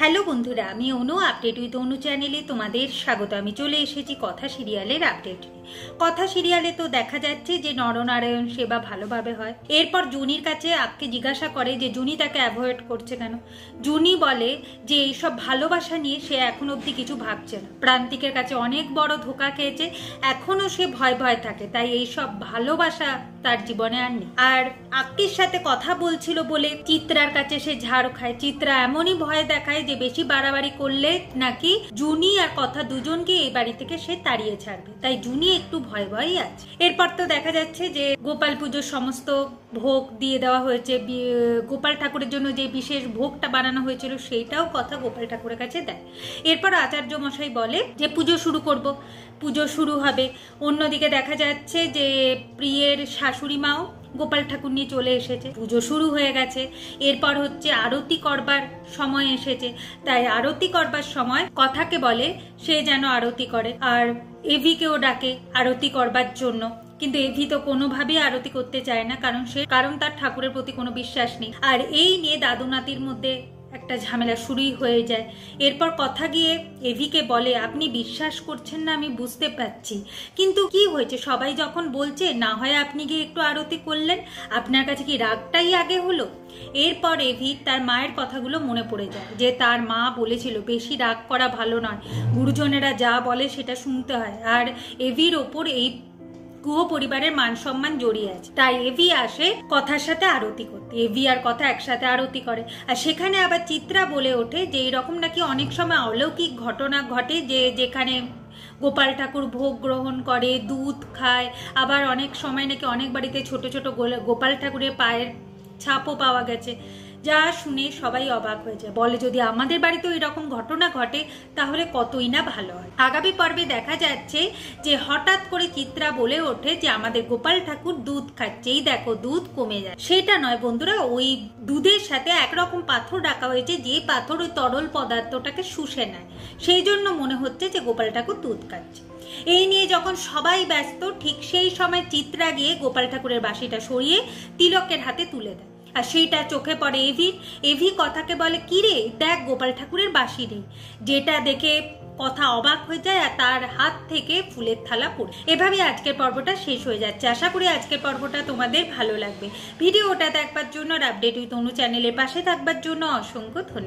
Hello বন্ধুরা, আমি অনু। Update with অনু চ্যানেলে তোমাদের স্বাগত। আমি চলে এসেছি কথা সিরিয়ালের আপডেট। কথা সিরিয়ালে তো দেখা যাচ্ছে যে নরনারায়ণ সেবা ভালোভাবে হয়। এরপর জুনির কাছে আক্কে জিজ্ঞাসা করে যে জুনি তাকে অ্যাভয়েড করছে কেন। জুনি বলে যে এইসব ভালোবাসা নিয়ে সে এখন অবধি কিছু ভাবছে না, প্রান্তিকের কাছে অনেক বড় ধোকা খেয়েছে, এখনো সে ভয় ভয় থাকে, তাই এইসব ভালোবাসা তার জীবনে আর নেই। আর আক্কির সাথে কথা বলছিল বলে চিত্রার কাছে সে ঝাড় খায়। চিত্রা এমনই ভয় দেখায় যে বেশি বাড়াবাড়ি করলে নাকি জুনি আর কথা দুজনকে এই বাড়ি থেকে সে তাড়িয়ে ছাড়বে, তাই জুনি একটু ভয় ভয়ই আছে। এরপর তো দেখা যাচ্ছে যে গোপাল পুজোর সমস্ত ভোগ দিয়ে দেওয়া হয়েছে। গোপাল ঠাকুরের জন্য যে বিশেষ ভোগটা বানানো হয়েছিল সেইটাও কথা গোপাল ঠাকুরের কাছে দেয়। এরপর আচার্য মশাই বলে যে পুজো শুরু করব, পুজো শুরু হবে। অন্যদিকে দেখা যাচ্ছে যে প্রিয়ের শাশুড়ি মাও গোপাল ঠাকুর নিয়ে চলে এসেছে, পুজো শুরু হয়ে গেছে। এরপর হচ্ছে আরতি করবার সময় এসেছে, তাই আরতি করবার সময় কথাকে বলে সে যেন আরতি করে, আর এভিকেও ডাকে আরতি করবার জন্য। কিন্তু এভি তো কোনোভাবেই আরতি করতে চায় না, কারণ তার ঠাকুরের প্রতি কোনো বিশ্বাস নেই। আর এই নিয়ে দাদু নাতির মধ্যে একটা ঝামেলা শুরুই হয়ে যায়। এরপর কথা গিয়ে এভিকে বলে আপনি বিশ্বাস করছেন না আমি বুঝতে পারছি, কিন্তু কি হয়েছে, সবাই যখন বলছে না হয় আপনি গিয়ে একটু আরতি করলেন, আপনার কাছে কি রাগটাই আগে হলো? এরপর এভি তার মায়ের কথাগুলো মনে পড়ে যায় যে তার মা বলেছিল বেশি রাগ করা ভালো নয়, গুরুজনেরা যা বলে সেটা শুনতে হয়। আর এভির ওপর এই গুহ পরিবারের মান সম্মান জড়িয়ে আছে, তাই এভি আসে কথার সাথে আরতি করতে। এভি আর কথা একসাথে আরতি করে, আর সেখানে আবার চিত্রা বলে ওঠে যে এরকম নাকি অনেক সময় অলৌকিক ঘটনা ঘটে, যে যেখানে গোপাল ঠাকুর ভোগ গ্রহণ করে, দুধ খায়, আবার অনেক সময় নাকি অনেক বাড়িতে ছোট ছোট গোপাল ঠাকুরের পায়ের ছাপও পাওয়া গেছে। যা শুনে সবাই অবাক হয়ে যায়, বলে যদি আমাদের বাড়িতেও এরকম ঘটনা ঘটে তাহলে কতই না ভালো হয়। আগামী পর্বে দেখা যাচ্ছে যে হঠাৎ করে চিত্রা বলে ওঠে যে আমাদের গোপাল ঠাকুর দুধ খাচ্ছে, এই দেখো দুধ কমে যায়। সেটা নয় বন্ধুরা, ওই দুধের সাথে একরকম পাথর রাখা হয়েছে, যে পাথর ওই তরল পদার্থটাকে শুষে নেয়, সেই জন্য মনে হচ্ছে যে গোপাল ঠাকুর দুধ খাচ্ছে। এই নিয়ে যখন সবাই ব্যস্ত, ঠিক সেই সময় চিত্রা গিয়ে গোপাল ঠাকুরের বাঁশিটা সরিয়ে তিলকের হাতে তুলে দেয়, আর সেইটা চোখে পড়ে এভির। এভি কথাকে বলে কি রে দেখ গোপাল ঠাকুরের বাঁশি নেই, যেটা দেখে কথা অবাক হয়ে যায় আর তার হাত থেকে ফুলের থালা পড়ে। এভাবে আজকের পর্বটা শেষ হয়ে যাচ্ছে। আশা করি আজকের পর্বটা তোমাদের ভালো লাগবে। ভিডিওটা দেখবার জন্য আর আপডেট উইথ অনু চ্যানেলের পাশে থাকবার জন্য অসংখ্য ধন্যবাদ।